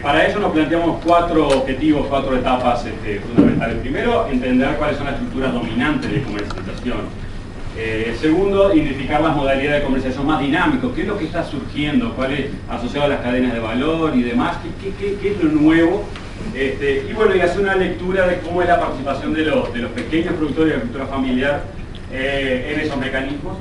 Para eso nos planteamos cuatro objetivos, cuatro etapas fundamentales. Primero, entender cuáles son las estructuras dominantes de comercialización. Segundo, identificar las modalidades de comercialización más dinámicas, qué es lo que está surgiendo, cuál es asociado a las cadenas de valor y demás, qué es lo nuevo. Y bueno, y hacer una lectura de cómo es la participación de los pequeños productores de agricultura familiar en esos mecanismos.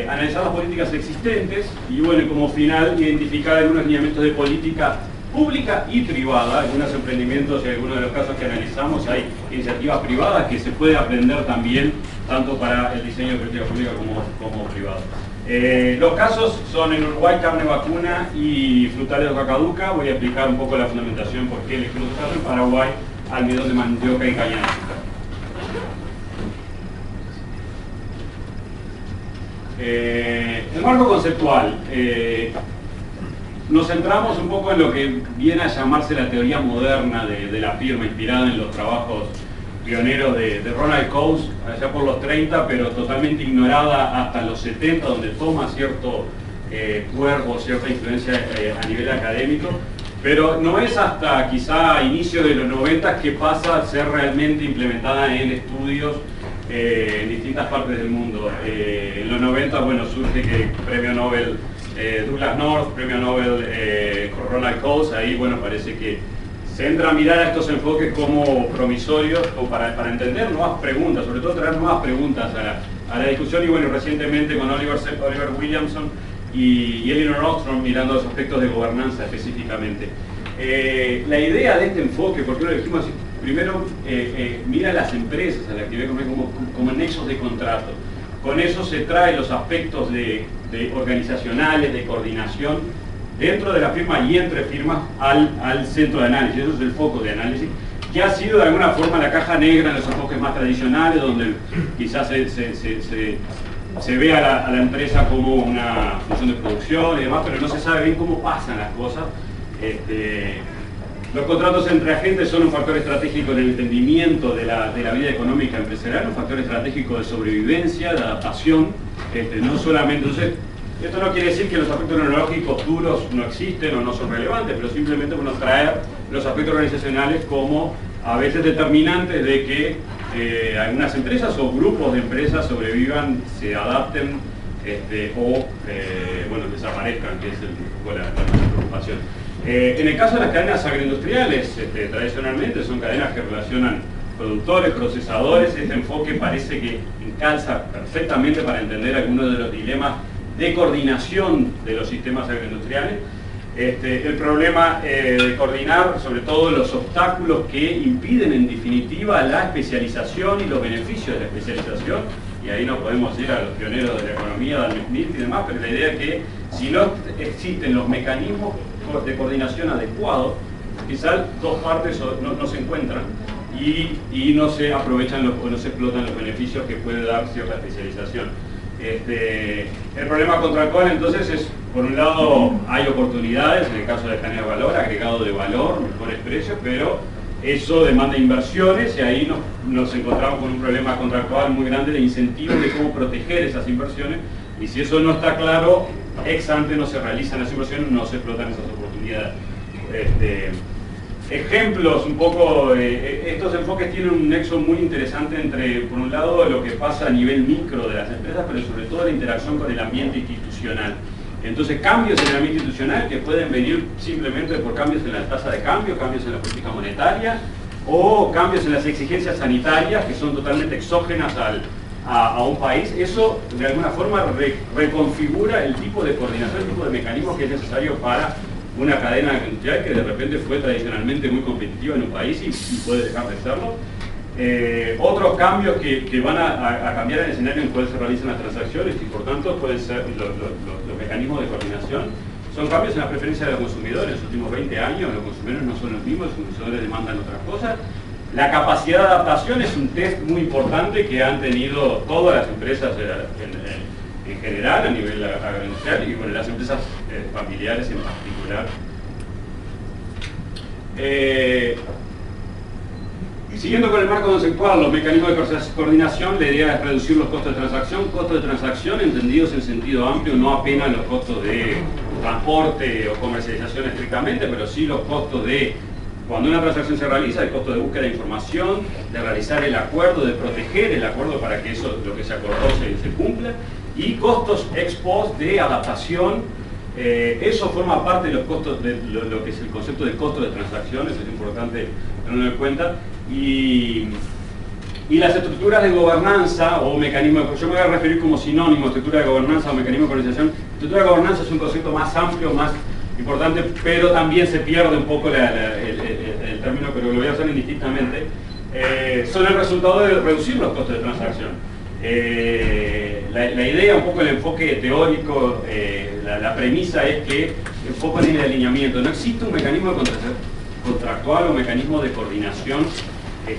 Analizar las políticas existentes y bueno, como final identificar algunos lineamientos de política pública y privada. Algunos emprendimientos y algunos de los casos que analizamos hay iniciativas privadas que se puede aprender también tanto para el diseño de política pública como privada. Los casos son en Uruguay carne vacuna y frutales de hoja caduca. Voy a explicar un poco la fundamentación por qué elegimos los casos. En Paraguay almidón de mandioca y caña de azúcar. El marco conceptual. Nos centramos un poco en lo que viene a llamarse la teoría moderna de la firma, inspirada en los trabajos pioneros de Ronald Coase, allá por los 30, pero totalmente ignorada hasta los 70, donde toma cierto cuerpo, cierta influencia a nivel académico, pero no es hasta quizá inicio de los 90 que pasa a ser realmente implementada en estudios en distintas partes del mundo. En los 90, bueno, surge que premio Nobel Douglas North, premio Nobel Ronald Coase, ahí bueno, parece que se entra a mirar a estos enfoques como promisorios o para entender nuevas preguntas, sobre todo traer nuevas preguntas a la discusión. Y bueno, recientemente con Oliver Williamson y Elinor Ostrom mirando los aspectos de gobernanza específicamente. La idea de este enfoque, ¿por qué lo elegimos así? Primero, mira a las empresas, a la actividad económica como nexos de contrato. Con eso se trae los aspectos de organizacionales, de coordinación, dentro de la firma y entre firmas al centro de análisis. Eso es el foco de análisis, que ha sido de alguna forma la caja negra en los enfoques más tradicionales, donde quizás se ve a la empresa como una función de producción y demás, pero no se sabe bien cómo pasan las cosas. Los contratos entre agentes son un factor estratégico en el entendimiento de la vida económica empresarial, un factor estratégico de sobrevivencia, de adaptación, no solamente. Entonces, esto no quiere decir que los aspectos tecnológicos duros no existen o no son relevantes, pero simplemente bueno, traer los aspectos organizacionales como a veces determinantes de que algunas empresas o grupos de empresas sobrevivan, se adapten o bueno, desaparezcan, que es la preocupación. En el caso de las cadenas agroindustriales, tradicionalmente son cadenas que relacionan productores, procesadores. Este enfoque parece que encalza perfectamente para entender algunos de los dilemas de coordinación de los sistemas agroindustriales. El problema de coordinar, sobre todo los obstáculos que impiden en definitiva la especialización y los beneficios de la especialización, y ahí nos podemos ir a los pioneros de la economía, Adam Smith y demás, pero la idea es que si no existen los mecanismos de coordinación adecuados, quizás dos partes no se encuentran y no se aprovechan o no se explotan los beneficios que puede dar cierta especialización. El problema contra el cual entonces es, por un lado, hay oportunidades, en el caso de cadena de valor, agregado de valor, mejores precios, pero eso demanda inversiones y ahí nos encontramos con un problema contractual muy grande de incentivos de cómo proteger esas inversiones, y si eso no está claro, ex ante no se realizan las inversiones, no se explotan esas oportunidades. Ejemplos, un poco, estos enfoques tienen un nexo muy interesante entre, por un lado, lo que pasa a nivel micro de las empresas, pero sobre todo la interacción con el ambiente institucional. Entonces, cambios en el ambiente institucional que pueden venir simplemente por cambios en la tasa de cambio, cambios en la política monetaria, o cambios en las exigencias sanitarias que son totalmente exógenas a un país. Eso, de alguna forma, reconfigura el tipo de coordinación, el tipo de mecanismo que es necesario para una cadena industrial que de repente fue tradicionalmente muy competitiva en un país y puede dejar de serlo. Otros cambios que van a cambiar el escenario en el cual se realizan las transacciones y por tanto pueden ser los mecanismos de coordinación. Son cambios en la preferencia de los consumidores. En los últimos 20 años los consumidores no son los mismos, los consumidores demandan otras cosas. La capacidad de adaptación es un test muy importante que han tenido todas las empresas en general, a nivel agroindustrial, y bueno, las empresas familiares en particular. Siguiendo con el marco conceptual, los mecanismos de coordinación, la idea es reducir los costos de transacción entendidos en sentido amplio, no apenas los costos de transporte o comercialización estrictamente, pero sí los costos de cuando una transacción se realiza, el costo de búsqueda de información, de realizar el acuerdo, de proteger el acuerdo para que eso, lo que se acordó se cumpla, y costos ex post de adaptación. Eso forma parte de los costos, de lo que es el concepto de costo de transacciones, es importante tenerlo en cuenta. Y las estructuras de gobernanza o mecanismos, yo me voy a referir como sinónimo, estructura de gobernanza o mecanismo de organización. Estructura de gobernanza es un concepto más amplio, más importante, pero también se pierde un poco el término, pero lo voy a hacer indistintamente. Son el resultado de reducir los costos de transacción. La idea, un poco el enfoque teórico, la premisa es que enfocan en el alineamiento. No existe un mecanismo contractual o mecanismo de coordinación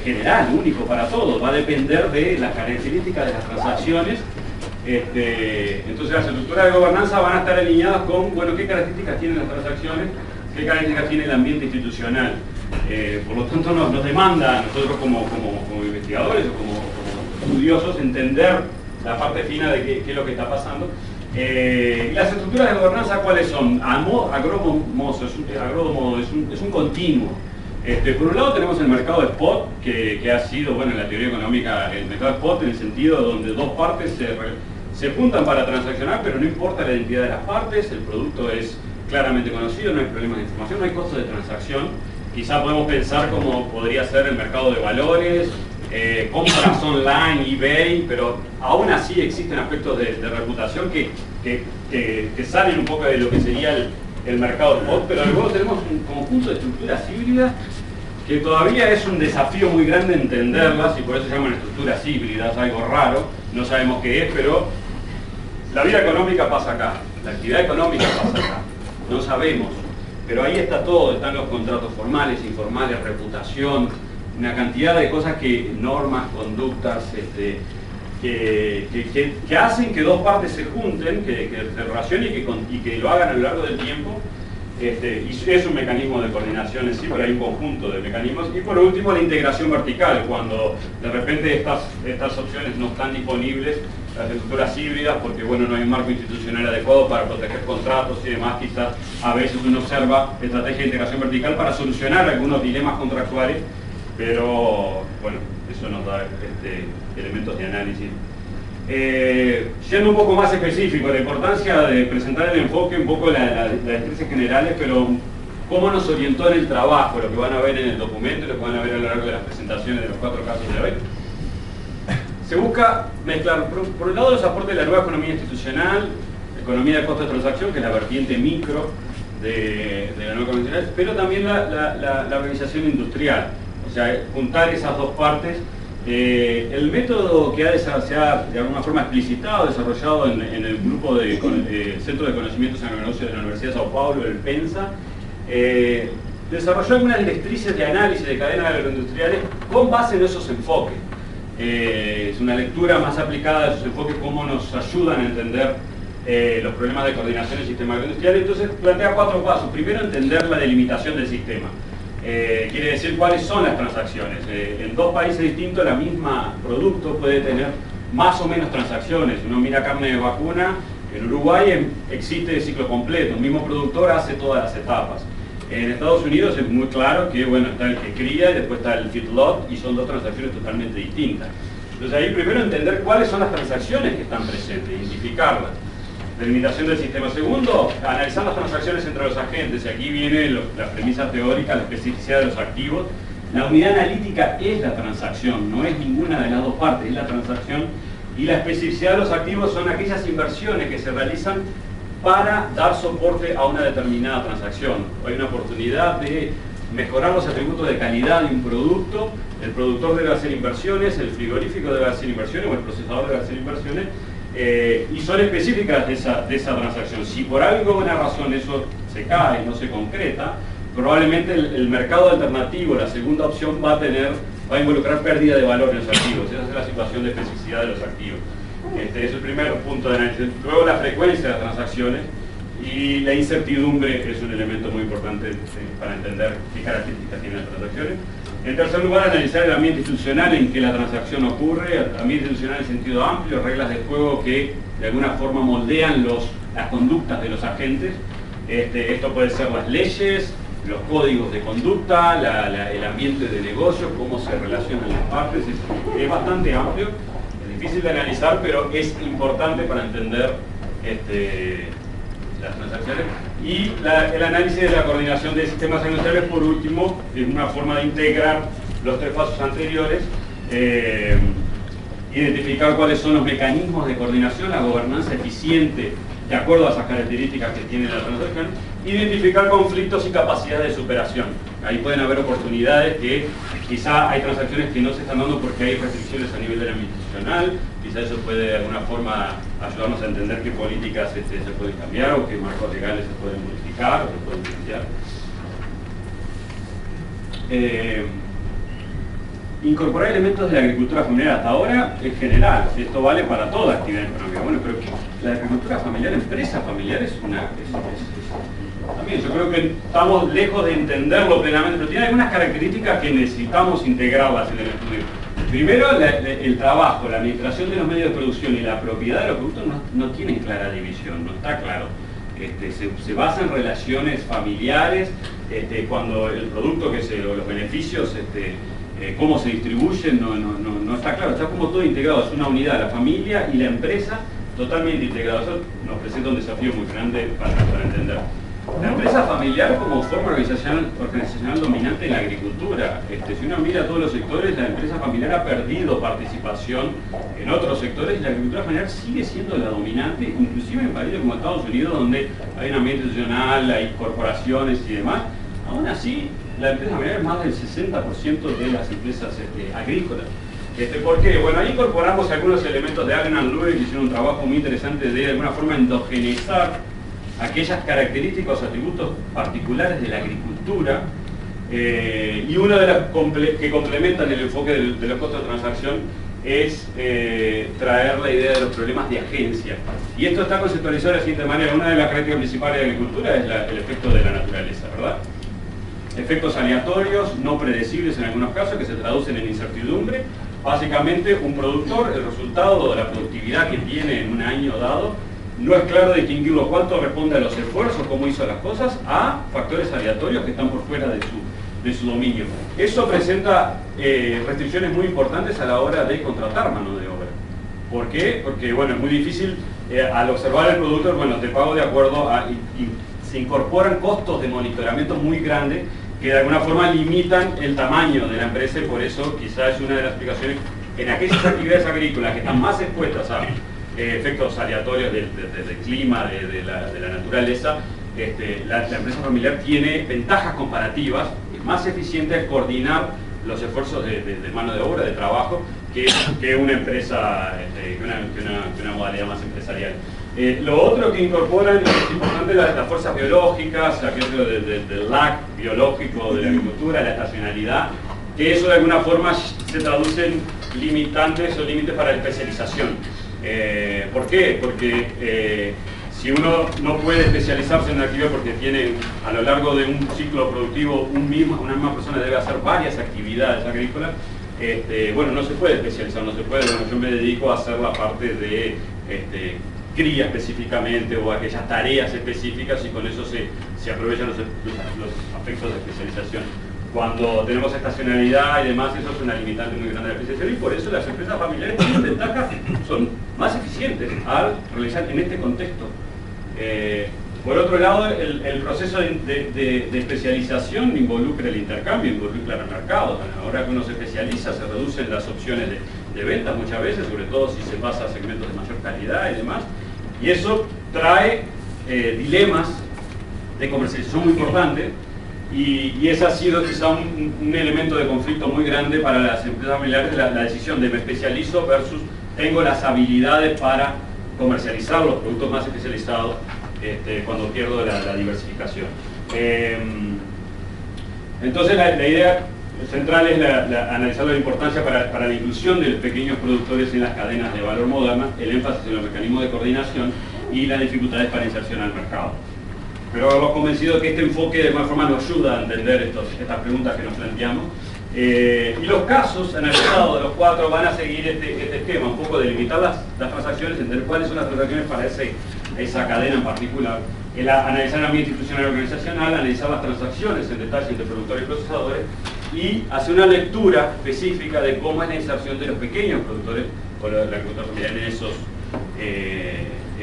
general, único para todos. Va a depender de las características de las transacciones. Entonces las estructuras de gobernanza van a estar alineadas con, bueno, qué características tienen las transacciones, qué características tiene el ambiente institucional. Por lo tanto nos demanda a nosotros como investigadores o como estudiosos entender la parte fina de qué es lo que está pasando. Y las estructuras de gobernanza, ¿cuáles son? A grosso modo, es un continuo. Por un lado tenemos el mercado spot, que ha sido, bueno, en la teoría económica, el mercado spot en el sentido donde dos partes se juntan para transaccionar, pero no importa la identidad de las partes, el producto es claramente conocido, no hay problemas de información, no hay costos de transacción. Quizá podemos pensar como podría ser el mercado de valores, compras online, eBay, pero aún así existen aspectos de reputación que salen un poco de lo que sería el mercado spot, pero luego tenemos un conjunto de estructuras híbridas que todavía es un desafío muy grande entenderlas, y por eso se llaman estructuras híbridas, algo raro, no sabemos qué es, pero la vida económica pasa acá, la actividad económica pasa acá, no sabemos, pero ahí está todo, están los contratos formales, informales, reputación, una cantidad de cosas normas, conductas, que hacen que dos partes se junten, que se relacionen y que lo hagan a lo largo del tiempo. Y es un mecanismo de coordinación en sí, pero hay un conjunto de mecanismos. Y por último, la integración vertical, cuando de repente estas opciones no están disponibles, las estructuras híbridas, porque bueno, no hay un marco institucional adecuado para proteger contratos y demás, quizás a veces uno observa estrategias de integración vertical para solucionar algunos dilemas contractuales, pero bueno, eso nos da elementos de análisis. Siendo un poco más específico, la importancia de presentar el enfoque, un poco las directrices generales, pero cómo nos orientó en el trabajo, lo que van a ver en el documento y lo que van a ver a lo largo de las presentaciones de los 4 casos de hoy. Se busca mezclar, por un lado, los aportes de la nueva economía institucional, economía de costo de transacción, que es la vertiente micro de la nueva economía institucional, pero también la organización industrial, o sea, juntar esas dos partes. El método que se ha de alguna forma explicitado, desarrollado en el grupo de Centro de Conocimientos Agronegocio de la Universidad de Sao Paulo, el PENSA, desarrolló algunas directrices de análisis de cadenas agroindustriales con base en esos enfoques. Es una lectura más aplicada de esos enfoques, cómo nos ayudan a entender los problemas de coordinación del sistema agroindustrial. Entonces plantea 4 pasos. Primero, entender la delimitación del sistema. Quiere decir cuáles son las transacciones. En 2 países distintos la misma producto puede tener más o menos transacciones. Uno mira carne de vacuna, en Uruguay existe el ciclo completo, el mismo productor hace todas las etapas. En Estados Unidos es muy claro que bueno, está el que cría y después está el feedlot, y son 2 transacciones totalmente distintas. Entonces ahí primero entender cuáles son las transacciones que están presentes, identificarlas. Delimitación del sistema. Segundo, analizar las transacciones entre los agentes, y aquí viene la premisa teórica, la especificidad de los activos. La unidad analítica es la transacción, no es ninguna de las 2 partes, es la transacción, y la especificidad de los activos son aquellas inversiones que se realizan para dar soporte a una determinada transacción. Hay una oportunidad de mejorar los atributos de calidad de un producto, el productor debe hacer inversiones, el frigorífico debe hacer inversiones, o el procesador debe hacer inversiones, y son específicas de esa transacción. Si por alguna razón eso se cae, no se concreta, probablemente el mercado alternativo, la segunda opción, va a involucrar pérdida de valor en los activos. Esa es la situación de especificidad de los activos. Este es el primer punto de análisis. Luego, la frecuencia de las transacciones y la incertidumbre es un elemento muy importante para entender qué características tienen las transacciones. En tercer lugar, analizar el ambiente institucional en que la transacción ocurre, ambiente institucional en sentido amplio, reglas de juego que de alguna forma moldean las conductas de los agentes. Esto puede ser las leyes, los códigos de conducta, el ambiente de negocio, cómo se relacionan las partes. Es bastante amplio, es difícil de analizar, pero es importante para entender las transacciones. Y el análisis de la coordinación de sistemas industriales, por último, es una forma de integrar los tres pasos anteriores, identificar cuáles son los mecanismos de coordinación, la gobernanza eficiente de acuerdo a esas características que tiene la transacción, identificar conflictos y capacidades de superación. Ahí pueden haber oportunidades que quizá hay transacciones que no se están dando porque hay restricciones a nivel del ámbito institucional, quizá eso puede de alguna forma ayudarnos a entender qué políticas se pueden cambiar o qué marcos legales se pueden modificar o se pueden cambiar. Incorporar elementos de la agricultura familiar hasta ahora es general, esto vale para toda actividad económica. Bueno, pero la agricultura familiar, empresa familiar, también yo creo que estamos lejos de entenderlo plenamente, pero tiene algunas características que necesitamos integrarlas en el estudio. Primero, el trabajo, la administración de los medios de producción y la propiedad de los productos no tienen clara división, no está claro. Se basa en relaciones familiares, cuando el producto, los beneficios, cómo se distribuyen, no está claro, está como todo integrado, es una unidad, la familia y la empresa totalmente integrados. Eso nos presenta un desafío muy grande para entender. La empresa familiar como forma organizacional dominante en la agricultura. Si uno mira todos los sectores, la empresa familiar ha perdido participación en otros sectores y la agricultura familiar sigue siendo la dominante, inclusive en países como Estados Unidos, donde hay un ambiente institucional, hay corporaciones y demás. Aún así, la empresa familiar es más del 60% de las empresas agrícolas. ¿Por qué? Bueno, ahí incorporamos algunos elementos de Allen and Lewis, que hicieron un trabajo muy interesante de alguna forma endogenizar aquellas características o atributos particulares de la agricultura, y uno de las que complementan el enfoque de los costos de transacción es traer la idea de los problemas de agencia. Y esto está conceptualizado de la siguiente manera. Una de las características principales de la agricultura es el efecto de la naturaleza, ¿verdad? Efectos aleatorios, no predecibles en algunos casos, que se traducen en incertidumbre. Básicamente, un productor, el resultado de la productividad que tiene en un año dado, no es claro distinguirlo cuánto responde a los esfuerzos, cómo hizo las cosas, a factores aleatorios que están por fuera de su dominio. Eso presenta restricciones muy importantes a la hora de contratar mano de obra. ¿Por qué? Porque, bueno, es muy difícil, al observar el producto, bueno, te pago de acuerdo a... se incorporan costos de monitoramiento muy grandes que de alguna forma limitan el tamaño de la empresa, y por eso quizás es una de las explicaciones en aquellas actividades agrícolas que están más expuestas a efectos aleatorios del clima, de la naturaleza. La empresa familiar tiene ventajas comparativas, es más eficiente al coordinar los esfuerzos de mano de obra, de trabajo, que una empresa, que una modalidad más empresarial. Lo otro que incorporan es importante las fuerzas biológicas, aquello del lag biológico de la agricultura, la estacionalidad, que eso de alguna forma se traduce en limitantes o límites para la especialización. ¿Por qué? Porque si uno no puede especializarse en una actividad porque tiene a lo largo de un ciclo productivo una misma persona debe hacer varias actividades agrícolas, bueno, no se puede especializar, no se puede. Bueno, yo me dedico a hacer la parte de cría específicamente o aquellas tareas específicas, y con eso se aprovechan los aspectos de especialización. Cuando tenemos estacionalidad y demás, eso es una limitante muy grande de la especialización, y por eso las empresas familiares tienen ventajas, son más eficientes al realizar en este contexto. Por otro lado, el proceso de especialización involucra el intercambio, involucra el mercado. Ahora que uno se especializa, se reducen las opciones de ventas muchas veces, sobre todo si se pasa a segmentos de mayor calidad y demás. Y eso trae dilemas de comercialización muy importantes, y ese ha sido quizá un elemento de conflicto muy grande para las empresas familiares, la decisión de me especializo versus tengo las habilidades para comercializar los productos más especializados cuando pierdo la diversificación. Entonces la idea central es analizar la importancia para la inclusión de los pequeños productores en las cadenas de valor modernas, el énfasis en los mecanismos de coordinación y las dificultades para inserción al mercado. Pero hemos convencido que este enfoque de alguna forma nos ayuda a entender estas preguntas que nos planteamos. Y los casos analizados de los 4 van a seguir este esquema, un poco de limitar las transacciones, entender cuáles son las transacciones para esa cadena en particular, analizar el ambiente institucional y organizacional, analizar las transacciones en detalle entre productores y procesadores y hacer una lectura específica de cómo es la inserción de los pequeños productores o la agricultura familiar en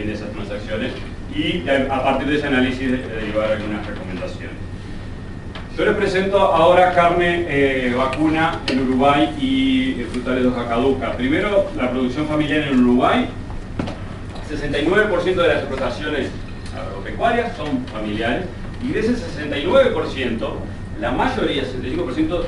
esas transacciones y a partir de ese análisis derivar algunas recomendaciones. Yo les presento ahora carne vacuna en Uruguay y frutales de hoja caduca. Primero, la producción familiar en Uruguay. 69% de las explotaciones agropecuarias son familiares y de ese 69%, la mayoría, 65%,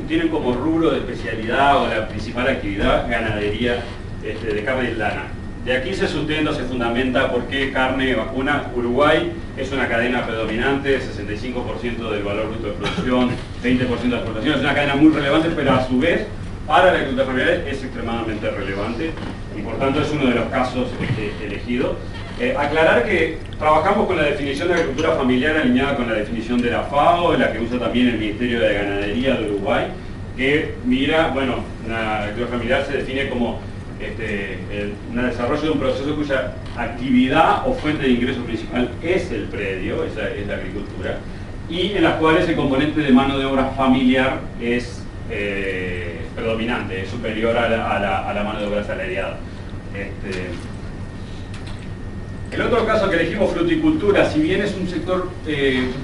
tienen como rubro de especialidad o la principal actividad ganadería de carne de lana. De aquí se sustenta, se fundamenta por qué carne vacuna. Uruguay es una cadena predominante, 65% del valor bruto de producción, 20% de la exportación, es una cadena muy relevante, pero a su vez para la agricultura familiar es extremadamente relevante y por tanto es uno de los casos elegidos. Aclarar que trabajamos con la definición de agricultura familiar alineada con la definición de la FAO, la que usa también el Ministerio de Ganadería de Uruguay, que mira, bueno, una agricultura familiar se define como un desarrollo de un proceso cuya actividad o fuente de ingreso principal es el predio, esa es la agricultura, y en las cuales el componente de mano de obra familiar es predominante, es superior a la mano de obra asalariada. El otro caso que elegimos, fruticultura, si bien es un sector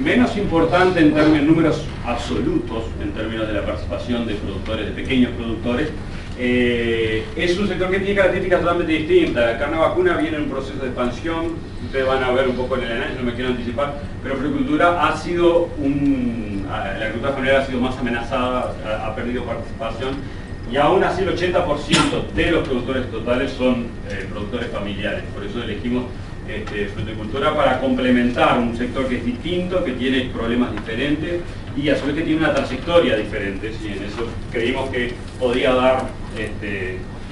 menos importante en números absolutos, en términos de la participación de productores, de pequeños productores, es un sector que tiene características totalmente distintas. La carne vacuna viene en un proceso de expansión, ustedes van a ver un poco en el análisis, no me quiero anticipar, pero fruticultura ha sido la agricultura familiar ha sido más amenazada, ha perdido participación y aún así el 80% de los productores totales son productores familiares, por eso elegimos fruticultura para complementar un sector que es distinto, que tiene problemas diferentes y a su vez que tiene una trayectoria diferente, y en eso creímos que podía dar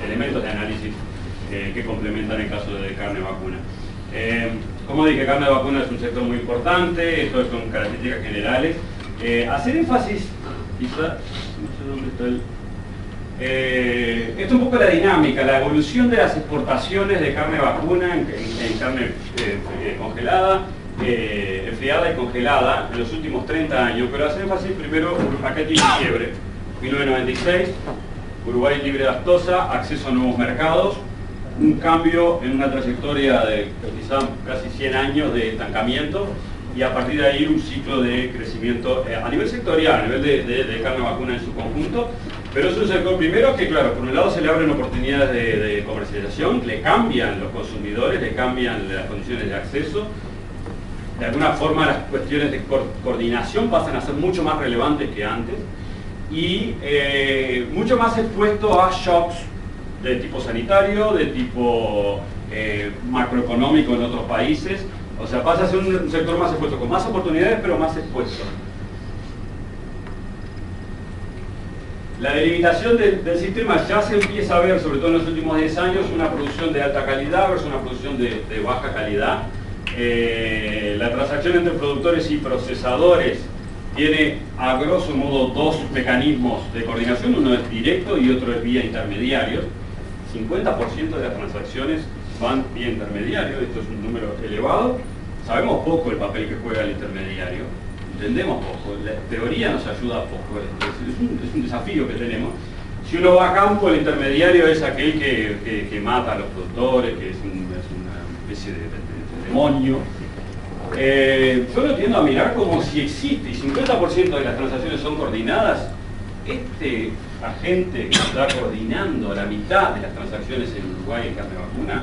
elementos de análisis que complementan el caso de carne vacuna. Como dije, carne de vacuna es un sector muy importante, esto es con características generales. Hacer énfasis, quizá, no sé dónde está esto es un poco la dinámica, la evolución de las exportaciones de carne vacuna en carne congelada, enfriada y congelada en los últimos 30 años, pero hacer énfasis primero, acá tiene quiebre, 1996, Uruguay libre de lactosa, acceso a nuevos mercados, un cambio en una trayectoria de quizá casi 100 años de estancamiento y a partir de ahí un ciclo de crecimiento a nivel sectorial, a nivel de carne vacuna en su conjunto, pero es un sector primero que, claro, por un lado se le abren oportunidades de comercialización, le cambian los consumidores, le cambian las condiciones de acceso, de alguna forma las cuestiones de coordinación pasan a ser mucho más relevantes que antes y mucho más expuesto a shocks de tipo sanitario, de tipo macroeconómico en otros países, o sea, pasa a ser un sector más expuesto, con más oportunidades pero más expuesto. La delimitación del sistema ya se empieza a ver, sobre todo en los últimos 10 años, una producción de alta calidad versus una producción de baja calidad. La transacción entre productores y procesadores tiene a grosso modo dos mecanismos de coordinación, uno es directo y otro es vía intermediarios. 50% de las transacciones van vía intermediario, esto es un número elevado. Sabemos poco el papel que juega el intermediario, entendemos poco, la teoría nos ayuda poco, es un desafío que tenemos. Si uno va a campo, el intermediario es aquel que mata a los productores, que es una especie de demonio. Yo lo tiendo a mirar como si existe, y 50% de las transacciones son coordinadas, este agente que está coordinando la mitad de las transacciones en Uruguay en carne vacuna,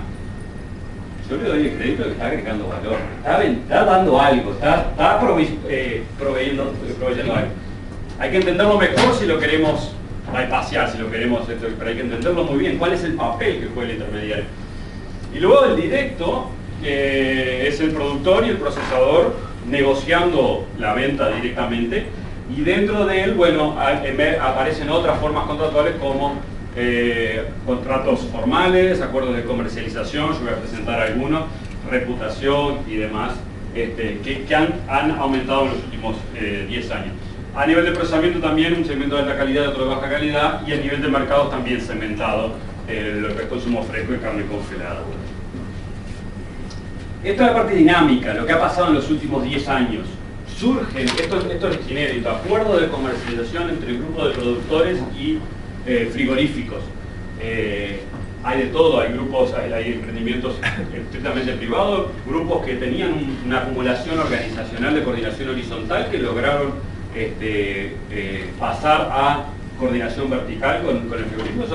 yo le doy el crédito de que está agregando valor, está dando algo, está proveyendo algo. Hay que entenderlo mejor si lo queremos bypassear, si lo queremos, pero hay que entenderlo muy bien, cuál es el papel que juega el intermediario. Y luego el directo, es el productor y el procesador negociando la venta directamente, y dentro de él, bueno, aparecen otras formas contractuales como contratos formales, acuerdos de comercialización, yo voy a presentar algunos, reputación y demás, que han aumentado en los últimos 10 años. A nivel de procesamiento también un segmento de alta calidad y otro de baja calidad, y a nivel de mercados también segmentado, lo que es consumo fresco y carne congelada. Esta es la parte dinámica, lo que ha pasado en los últimos 10 años. Surgen, esto es inédito, acuerdos de comercialización entre grupos de productores y frigoríficos. Hay de todo, hay grupos, hay emprendimientos estrictamente privados, grupos que tenían una acumulación organizacional de coordinación horizontal que lograron pasar a coordinación vertical con el frigorífico.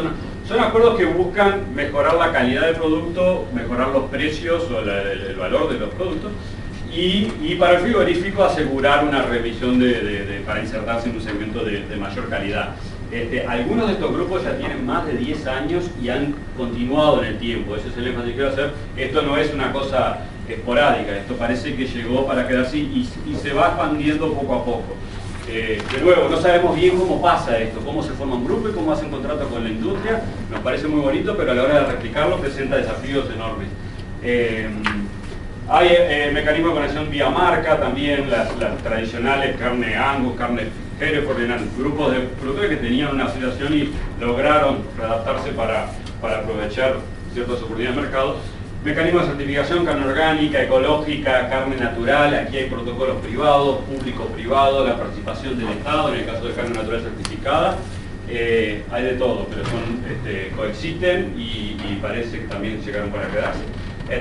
Son acuerdos que buscan mejorar la calidad del producto, mejorar los precios o el valor de los productos y para el frigorífico asegurar una revisión para insertarse en un segmento de mayor calidad. Algunos de estos grupos ya tienen más de 10 años y han continuado en el tiempo, ese es el énfasis que quiero hacer. Esto no es una cosa esporádica, esto parece que llegó para quedarse y se va expandiendo poco a poco. De nuevo, no sabemos bien cómo pasa esto, cómo se forma un grupo y cómo hacen contrato con la industria. Nos parece muy bonito, pero a la hora de replicarlo presenta desafíos enormes. Hay mecanismos de conexión vía marca, también las tradicionales carne Angus, carne Hereford, eran grupos de productores que tenían una asociación y lograron adaptarse para aprovechar ciertas oportunidades de mercado. Mecanismos de certificación, carne orgánica, ecológica, carne natural, aquí hay protocolos privados, público-privado, la participación del Estado, en el caso de carne natural certificada, hay de todo, pero coexisten y parece que también llegaron para quedarse.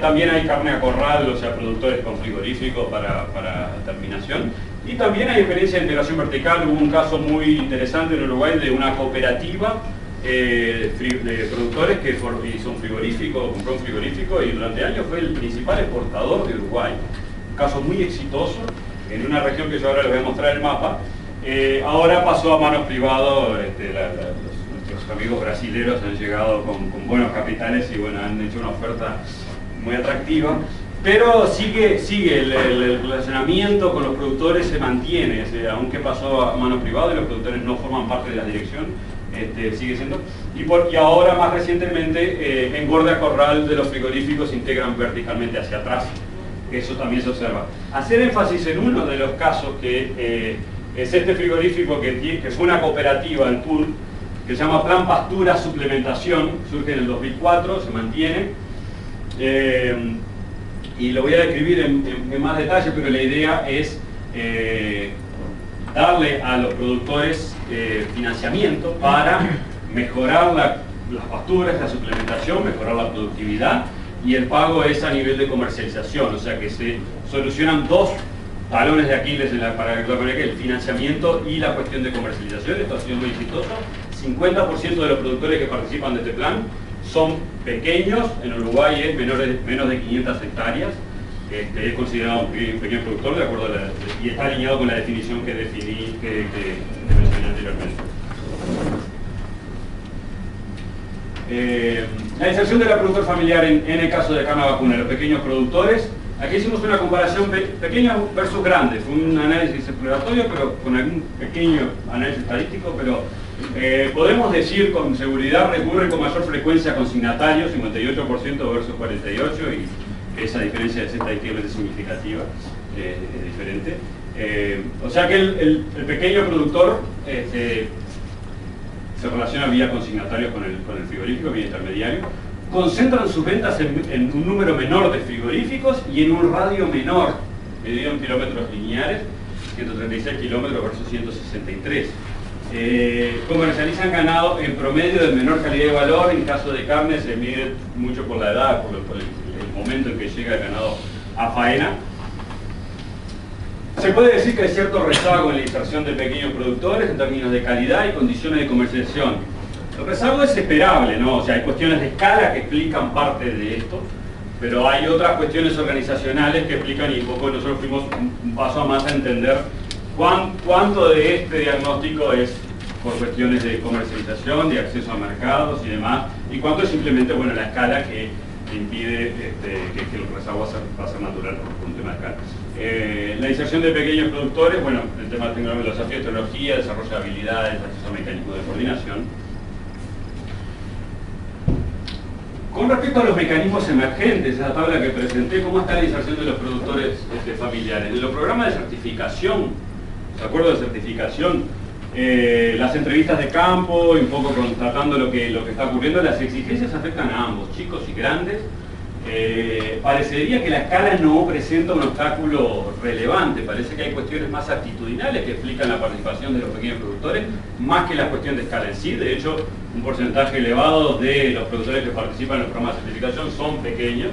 También hay carne a corral, o sea, productores con frigoríficos para terminación. Y también hay experiencia de integración vertical. Hubo un caso muy interesante en Uruguay de una cooperativa de productores que hizo un frigorífico, compró un frigorífico y durante años fue el principal exportador de Uruguay. Un caso muy exitoso en una región que yo ahora les voy a mostrar el mapa. Ahora pasó a manos privadas, nuestros amigos brasileños han llegado con buenos capitales y bueno, han hecho una oferta muy atractiva. Pero sigue el relacionamiento con los productores se mantiene, aunque pasó a manos privadas y los productores no forman parte de la dirección, sigue siendo. Y ahora más recientemente engorde a corral de los frigoríficos se integran verticalmente hacia atrás. Eso también se observa. Hacer énfasis en uno de los casos que es este frigorífico que fue una cooperativa, el pool, que se llama Plan Pastura Suplementación, surge en el 2004, se mantiene. Y lo voy a describir en más detalle, pero la idea es darle a los productores financiamiento para mejorar las pasturas, la suplementación, mejorar la productividad y el pago es a nivel de comercialización, o sea que se solucionan dos talones de Aquiles para el financiamiento y la cuestión de comercialización. Esto ha sido muy exitoso. 50% de los productores que participan de este plan son pequeños, en Uruguay es menos de 500 hectáreas, es considerado un pequeño productor de acuerdo y está alineado con la definición que mencioné anteriormente. La inserción de la productor familiar en el caso de carne vacuna, los pequeños productores. Aquí hicimos una comparación pequeña versus grande, fue un análisis exploratorio, pero con algún pequeño análisis estadístico, pero podemos decir con seguridad recurren con mayor frecuencia a consignatarios, 58% versus 48%, y esa diferencia es estadísticamente significativa, es diferente. O sea que el pequeño productor se relaciona vía consignatarios con el frigorífico, vía intermediario, concentran sus ventas en un número menor de frigoríficos y en un radio menor, medido en kilómetros lineales, 136 kilómetros versus 163. Comercializan ganado en promedio de menor calidad y valor. En caso de carne se mide mucho por la edad, por el momento en que llega el ganado a faena. Se puede decir que hay cierto rezago en la inserción de pequeños productores en términos de calidad y condiciones de comercialización. El rezago es esperable, ¿no? O sea, hay cuestiones de escala que explican parte de esto, pero hay otras cuestiones organizacionales que explican y un poco nosotros fuimos un paso más a entender cuánto de este diagnóstico es por cuestiones de comercialización, de acceso a mercados y demás, y cuánto es simplemente, bueno, la escala que impide que el rezago va a ser natural por un tema de escala. La inserción de pequeños productores, bueno, el tema de tecnología, los desafíos de tecnología, desarrollo de habilidades, acceso a mecanismos de coordinación. Con respecto a los mecanismos emergentes, esa tabla que presenté, ¿cómo está la inserción de los productores familiares? En los programas de certificación, ¿de acuerdo? De certificación, las entrevistas de campo, un poco tratando lo que está ocurriendo, las exigencias afectan a ambos, chicos y grandes. parecería que la escala no presenta un obstáculo relevante. Parece que hay cuestiones más actitudinales que explican la participación de los pequeños productores, más que la cuestión de escala en sí. De hecho, un porcentaje elevado de los productores que participan en los programas de certificación son pequeños.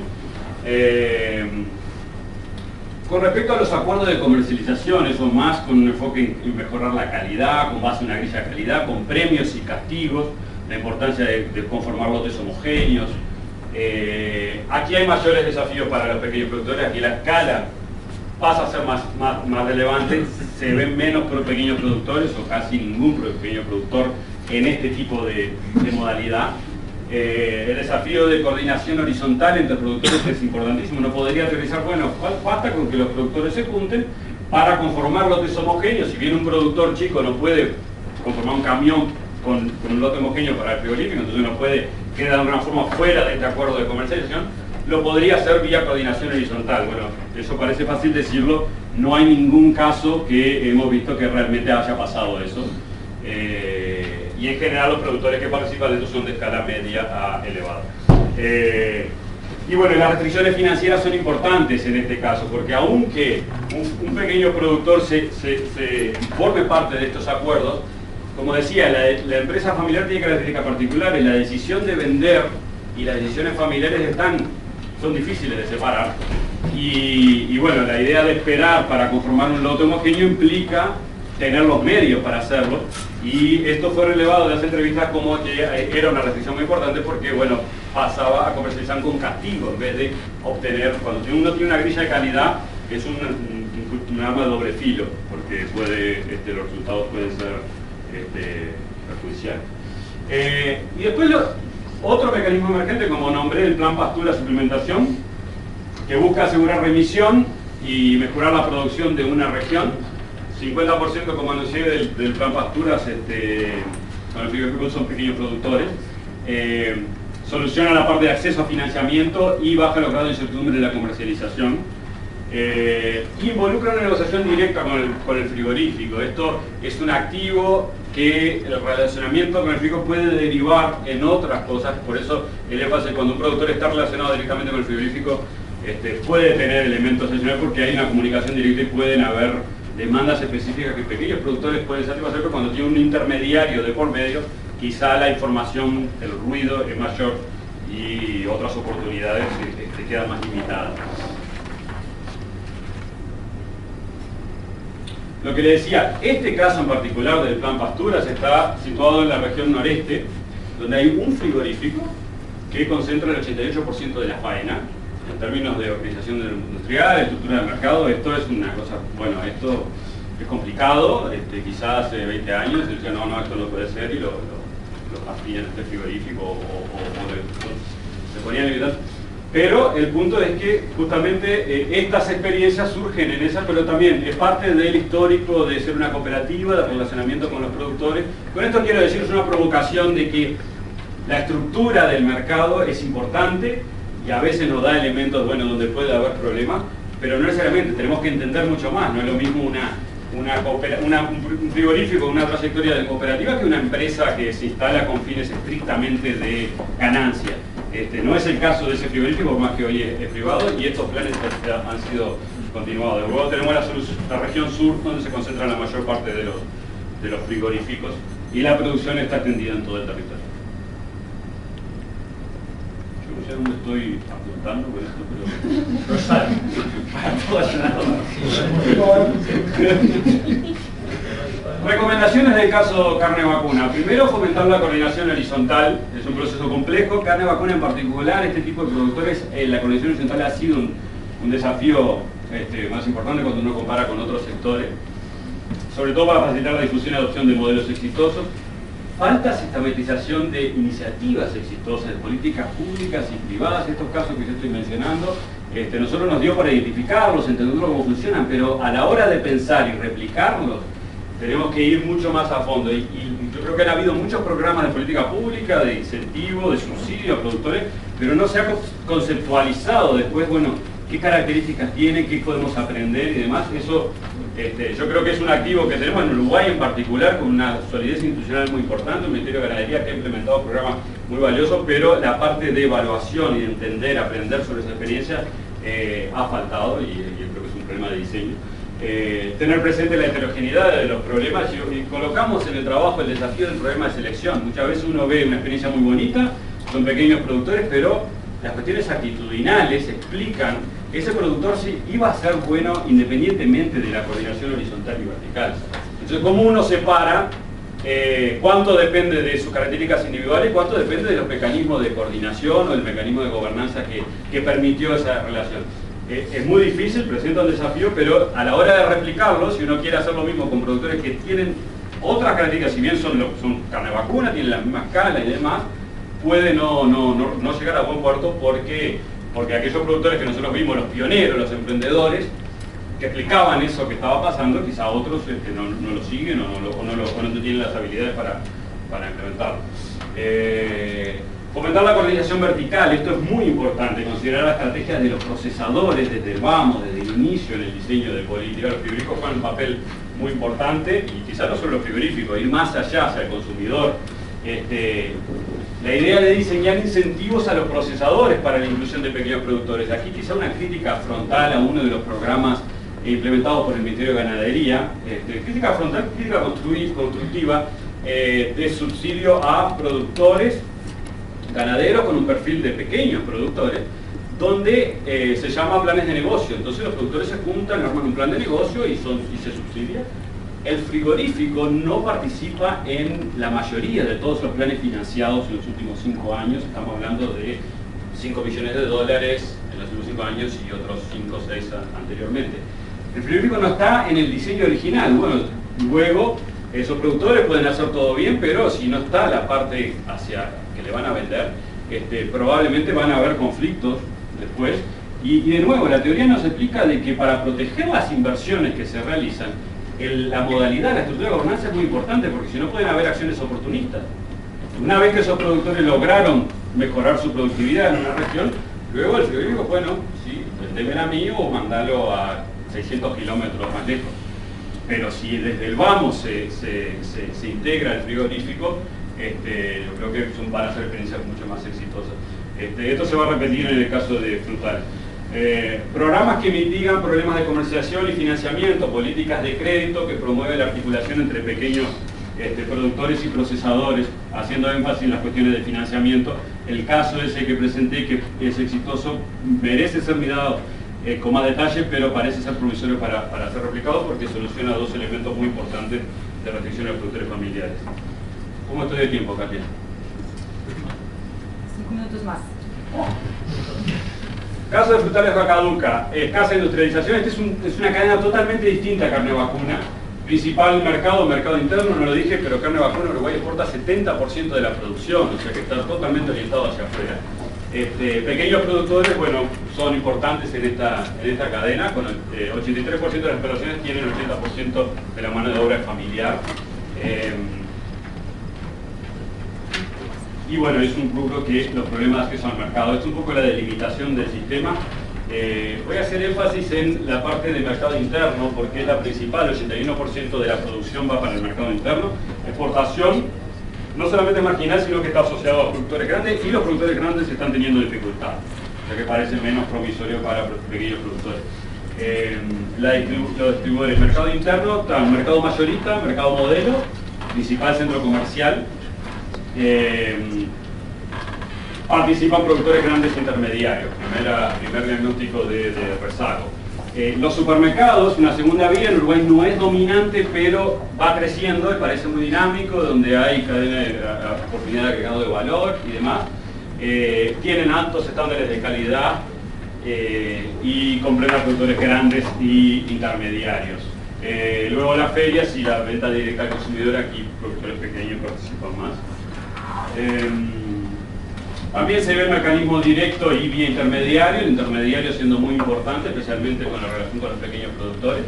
Con respecto a los acuerdos de comercialización, eso más con un enfoque en mejorar la calidad, con base en una grilla de calidad, con premios y castigos, la importancia de conformar lotes homogéneos. Aquí hay mayores desafíos para los pequeños productores. Aquí la escala pasa a ser más relevante, se ven menos pequeños productores o casi ningún pequeño productor en este tipo de modalidad. El desafío de coordinación horizontal entre productores es importantísimo. No podría realizar, bueno, basta con que los productores se junten para conformar lotes homogéneos. Si bien un productor chico no puede conformar un camión con un lote homogéneo para el frigorífico, entonces no puede quedar de alguna forma fuera de este acuerdo de comercialización, lo podría hacer vía coordinación horizontal. Bueno, eso parece fácil decirlo, no hay ningún caso que hemos visto que realmente haya pasado eso. Y en general los productores que participan de esto son de escala media a elevada. Y bueno, las restricciones financieras son importantes en este caso, porque aunque un pequeño productor se forme parte de estos acuerdos, como decía, la empresa familiar tiene características particulares. La decisión de vender y las decisiones familiares son difíciles de separar. Y bueno, la idea de esperar para conformar un lote homogéneo implica tener los medios para hacerlo. Y esto fue relevado de las entrevistas como que era una restricción muy importante porque, bueno, pasaba a comercializar con castigo en vez de obtener. Cuando uno tiene una grilla de calidad, es un arma de doble filo, porque los resultados pueden ser perjudiciales. Y después otro mecanismo emergente, como nombré, el plan Pastura Suplementación, que busca asegurar remisión y mejorar la producción de una región. 50%, como anuncié, del plan Pasturas con el frigorífico son pequeños productores. Soluciona la parte de acceso a financiamiento y baja los grados de incertidumbre de la comercialización. Involucra una negociación directa con el frigorífico. Esto es un activo que el relacionamiento con el frigorífico puede derivar en otras cosas. Por eso el énfasis, cuando un productor está relacionado directamente con el frigorífico, puede tener elementos adicionales porque hay una comunicación directa y pueden haber demandas específicas que pequeños productores pueden satisfacer, pero cuando tiene un intermediario de por medio, quizá la información, el ruido es mayor y otras oportunidades quedan más limitadas. Lo que le decía, este caso en particular del plan Pasturas está situado en la región noreste, donde hay un frigorífico que concentra el 88% de la faena. En términos de organización industrial, estructura de mercado, esto es una cosa, bueno, esto es complicado. Quizás hace 20 años se decía, no, esto no puede ser, y lo hacían en este frigorífico se ponían en libertad. Pero el punto es que justamente estas experiencias surgen en esas, pero también es parte del histórico de ser una cooperativa, de relacionamiento con los productores. Con esto quiero decir, es una provocación de que la estructura del mercado es importante y a veces nos da elementos, bueno, donde puede haber problemas, pero no necesariamente, tenemos que entender mucho más. No es lo mismo un frigorífico, una trayectoria de cooperativa, que una empresa que se instala con fines estrictamente de ganancia. No es el caso de ese frigorífico, por más que hoy es privado, y estos planes han sido continuados. Luego tenemos la región sur, donde se concentra la mayor parte de los frigoríficos, y la producción está extendida en todo el territorio. Yo no sé dónde estoy apuntando con esto, pero no sale. Recomendaciones del caso carne vacuna. Primero, fomentar la coordinación horizontal. Es un proceso complejo. Carne vacuna en particular, este tipo de productores, la coordinación horizontal ha sido un desafío más importante cuando uno compara con otros sectores, sobre todo para facilitar la difusión y adopción de modelos exitosos. Falta sistematización de iniciativas exitosas, de políticas públicas y privadas. Estos casos que yo estoy mencionando, nosotros nos dio para identificarlos, entenderlos cómo funcionan, pero a la hora de pensar y replicarlos, tenemos que ir mucho más a fondo. Y yo creo que han habido muchos programas de política pública, de incentivo, de subsidio a productores, pero no se ha conceptualizado después, bueno, qué características tiene, qué podemos aprender y demás. Eso yo creo que es un activo que tenemos en Uruguay en particular, con una solidez institucional muy importante, un Ministerio de Ganadería que ha implementado programas muy valiosos, pero la parte de evaluación y de entender, aprender sobre esa experiencia ha faltado, y yo creo que es un problema de diseño. Tener presente la heterogeneidad de los problemas y colocamos en el trabajo el desafío del problema de selección. Muchas veces uno ve una experiencia muy bonita, son pequeños productores, pero las cuestiones actitudinales explican que ese productor sí iba a ser bueno independientemente de la coordinación horizontal y vertical. Entonces, ¿cómo uno separa cuánto depende de sus características individuales y cuánto depende de los mecanismos de coordinación o del mecanismo de gobernanza que permitió esa relación? Es muy difícil, presenta un desafío, pero a la hora de replicarlo, si uno quiere hacer lo mismo con productores que tienen otras características, si bien son carne vacuna, tienen la misma escala y demás, puede no llegar a buen puerto porque aquellos productores que nosotros vimos, los pioneros, los emprendedores, que explicaban eso que estaba pasando, quizá otros no lo siguen o no tienen las habilidades para implementarlo. Fomentar la coordinación vertical, esto es muy importante, considerar las estrategias de los procesadores desde el vamos, desde el inicio en el diseño de política. Los frigoríficos juegan un papel muy importante, y quizás no solo los frigoríficos, ir más allá hacia el consumidor. La idea de diseñar incentivos a los procesadores para la inclusión de pequeños productores. Aquí quizá una crítica frontal a uno de los programas implementados por el Ministerio de Ganadería, crítica frontal, crítica constructiva, de subsidio a productores ganaderos con un perfil de pequeños productores, donde se llama planes de negocio. Entonces los productores se juntan, arman un plan de negocio y se subsidia. El frigorífico no participa en la mayoría de todos los planes financiados en los últimos 5 años. Estamos hablando de 5 millones de dólares en los últimos 5 años y otros 5 o 6 anteriormente. El frigorífico no está en el diseño original. Bueno, luego esos productores pueden hacer todo bien, pero si no está la parte hacia que le van a vender, probablemente van a haber conflictos después. Y de nuevo, la teoría nos explica de que para proteger las inversiones que se realizan, la modalidad, la estructura de gobernanza es muy importante, porque si no pueden haber acciones oportunistas. Una vez que esos productores lograron mejorar su productividad en una región, luego el frigorífico, bueno, sí, vendeme a mí o mandalo a 600 kilómetros más lejos. Pero si desde el vamos se integra el frigorífico, yo creo que van a ser experiencias mucho más exitosas. Esto se va a repetir en el caso de frutales. Programas que mitigan problemas de comercialización y financiamiento, políticas de crédito que promueven la articulación entre pequeños productores y procesadores, haciendo énfasis en las cuestiones de financiamiento. El caso ese que presenté, que es exitoso, merece ser mirado con más detalle, pero parece ser provisorio para ser replicado, porque soluciona 2 elementos muy importantes de restricción a los productores familiares. ¿Cómo estoy de tiempo, Katia? 5 minutos más. Caso de frutales Vacaduca, escasa industrialización. Esta es una cadena totalmente distinta a carne vacuna. Principal mercado interno, no lo dije, pero carne vacuna Uruguay exporta 70% de la producción, o sea que está totalmente orientado hacia afuera. Pequeños productores, bueno, son importantes en esta cadena, con el 83% de las explotaciones tienen 80% de la mano de obra familiar. Y bueno, es un rubro que los problemas que son al mercado. Esto es un poco la delimitación del sistema. Voy a hacer énfasis en la parte del mercado interno, porque es la principal. El 81% de la producción va para el mercado interno. Exportación no solamente es marginal, sino que está asociado a productores grandes, y los productores grandes están teniendo dificultad, o sea que parece menos promisorio para los pequeños productores. Los distribuidores, mercado interno, mercado mayorista, mercado modelo, principal centro comercial. Participan productores grandes intermediarios, primer diagnóstico de rezago. Los supermercados, una segunda vía, en Uruguay no es dominante, pero va creciendo y parece muy dinámico, donde hay cadena de oportunidad de agregado de valor y demás. Tienen altos estándares de calidad y comprenden a productores grandes y intermediarios. Luego las ferias y la venta directa al consumidor, aquí productores pequeños participan más. También se ve el mecanismo directo y vía intermediario, el intermediario siendo muy importante, especialmente con la relación con los pequeños productores.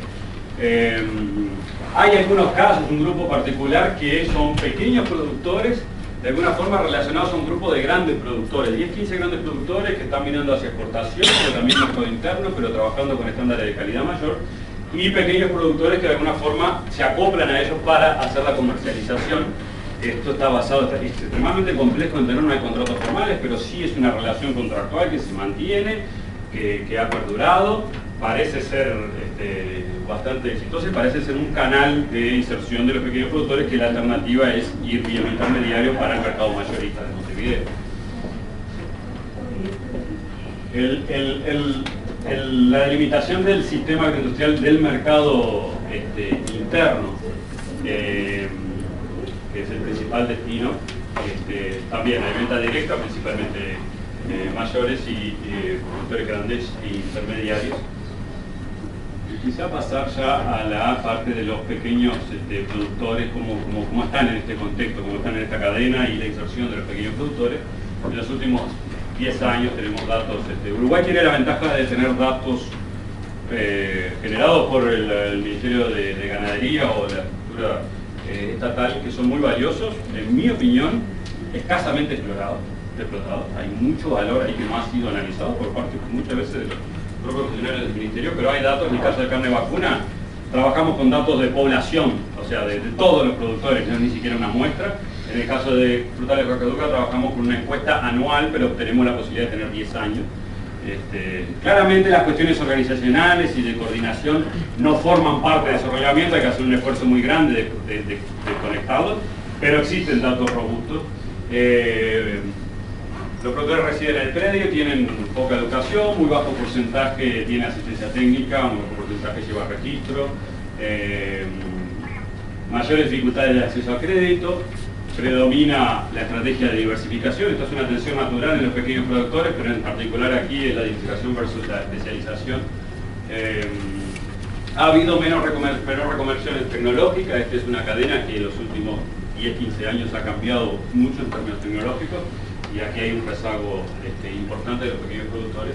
Hay algunos casos, un grupo particular, que son pequeños productores de alguna forma relacionados a un grupo de grandes productores, 10-15 grandes productores que están mirando hacia exportación, pero también mercado interno, pero trabajando con estándares de calidad mayor, y pequeños productores que de alguna forma se acoplan a ellos para hacer la comercialización. Esto está basado, es extremadamente complejo en tener, no hay contratos formales, pero sí es una relación contractual que se mantiene, que ha perdurado, parece ser bastante exitoso y parece ser un canal de inserción de los pequeños productores, que la alternativa es ir vía intermediario para el mercado mayorista de Montevideo. La delimitación del sistema agroindustrial del mercado interno, que es el principal destino, también hay venta directa, principalmente mayores y productores grandes e intermediarios. Quizá pasar ya a la parte de los pequeños productores, cómo están en este contexto, cómo están en esta cadena y la inserción de los pequeños productores. En los últimos 10 años tenemos datos. Uruguay tiene la ventaja de tener datos generados por el Ministerio de Ganadería o la estructura estatal, que son muy valiosos, en mi opinión, escasamente explotados. Hay mucho valor ahí que no ha sido analizado por parte muchas veces de los propios funcionarios del Ministerio, pero hay datos. En el caso de carne vacuna, trabajamos con datos de población, o sea, de todos los productores, no es ni siquiera una muestra. En el caso de frutales de Rocaduca trabajamos con una encuesta anual, pero obtenemos la posibilidad de tener 10 años. Claramente las cuestiones organizacionales y de coordinación no forman parte de desarrollamiento, hay que hacer un esfuerzo muy grande de conectarlos, pero existen datos robustos. Los productores residen en el predio, tienen poca educación, muy bajo porcentaje tiene asistencia técnica, muy bajo porcentaje lleva registro, mayores dificultades de acceso a crédito, predomina la estrategia de diversificación. Esto es una tensión natural en los pequeños productores, pero en particular aquí es la diversificación versus la especialización. Ha habido menor reconversión tecnológica. Esta es una cadena que en los últimos 10-15 años ha cambiado mucho en términos tecnológicos, y aquí hay un rezago importante de los pequeños productores.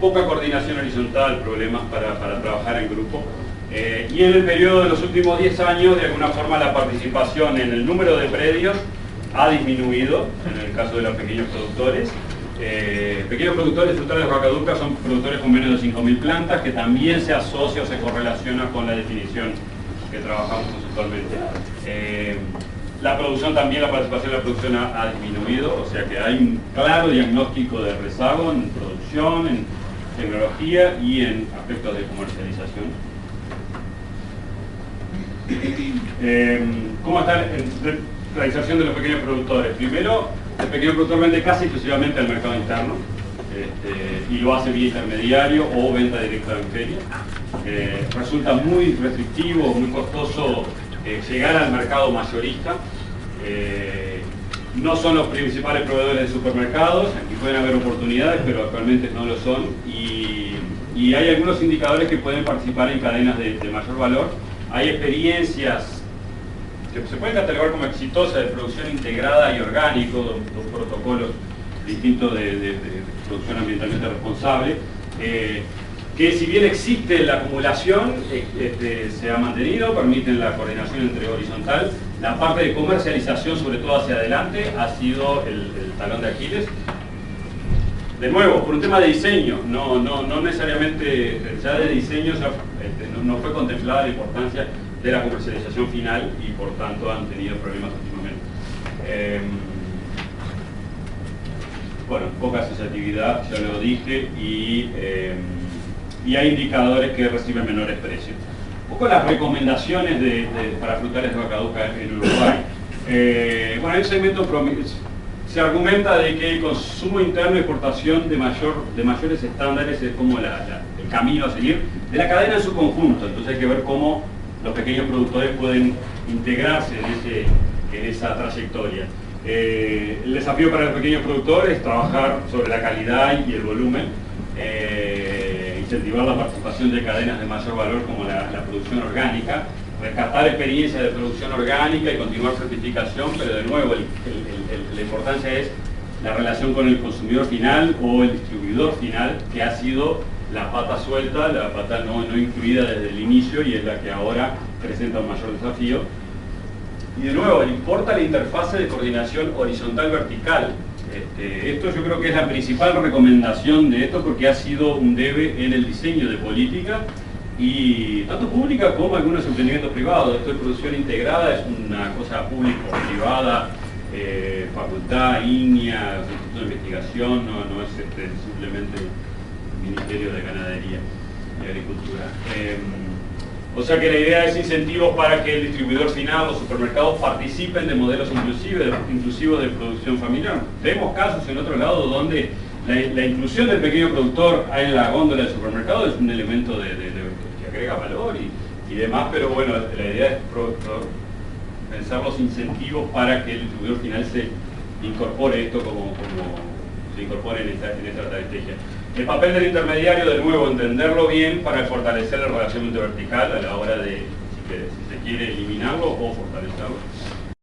Poca coordinación horizontal, problemas para trabajar en grupo. Y en el periodo de los últimos 10 años, de alguna forma, la participación en el número de predios ha disminuido, en el caso de los pequeños productores. Pequeños productores frutales de Rocaduca son productores con menos de 5.000 plantas, que también se asocia o se correlaciona con la definición que trabajamos conceptualmente. La producción también, la participación de la producción ha disminuido, o sea que hay un claro diagnóstico de rezago en producción, en tecnología y en aspectos de comercialización. ¿Cómo está la inserción de los pequeños productores? Primero, el pequeño productor vende casi exclusivamente al mercado interno, y lo hace vía intermediario o venta directa en feria. Resulta muy restrictivo, muy costoso llegar al mercado mayorista. No son los principales proveedores de supermercados, aquí pueden haber oportunidades, pero actualmente no lo son, y hay algunos indicadores que pueden participar en cadenas de mayor valor. Hay experiencias que se pueden catalogar como exitosas de producción integrada y orgánico, dos protocolos distintos de producción ambientalmente responsable, que si bien existe la acumulación, se ha mantenido, permiten la coordinación entre horizontal. La parte de comercialización, sobre todo hacia adelante, ha sido el talón de Aquiles. De nuevo, por un tema de diseño, no necesariamente, ya de diseño no fue contemplada la importancia de la comercialización final, y por tanto han tenido problemas últimamente. Bueno, poca asociatividad, ya lo dije, y hay indicadores que reciben menores precios. Un poco las recomendaciones para frutales de Rocaduca en Uruguay. Bueno, hay un segmento se argumenta de que el consumo interno y exportación de mayores estándares es como el camino a seguir de la cadena en su conjunto. Entonces hay que ver cómo los pequeños productores pueden integrarse en esa trayectoria. El desafío para los pequeños productores es trabajar sobre la calidad y el volumen, incentivar la participación de cadenas de mayor valor como la producción orgánica, rescatar experiencias de producción orgánica y continuar certificación, pero de nuevo la importancia es la relación con el consumidor final o el distribuidor final, que ha sido la pata suelta, la pata no incluida desde el inicio, y es la que ahora presenta un mayor desafío. Y de nuevo, importa la interfase de coordinación horizontal-vertical. Esto yo creo que es la principal recomendación de esto, porque ha sido un debe en el diseño de política, y tanto pública como algunos emprendimientos privados. Esto de producción integrada es una cosa público-privada, facultad, INIA, Instituto de Investigación, no es simplemente el Ministerio de Ganadería y Agricultura. O sea que la idea es incentivos para que el distribuidor final, los supermercados, participen de modelos inclusivos de producción familiar. Vemos casos en otro lado donde la inclusión del pequeño productor en la góndola del supermercado es un elemento que agrega valor y demás, pero bueno, la idea es pensar los incentivos para que el distribuidor final se incorpore esto como se incorpore en esta estrategia. El papel del intermediario, de nuevo, entenderlo bien para fortalecer el relacionamiento vertical a la hora de, si se quiere eliminarlo o fortalecerlo.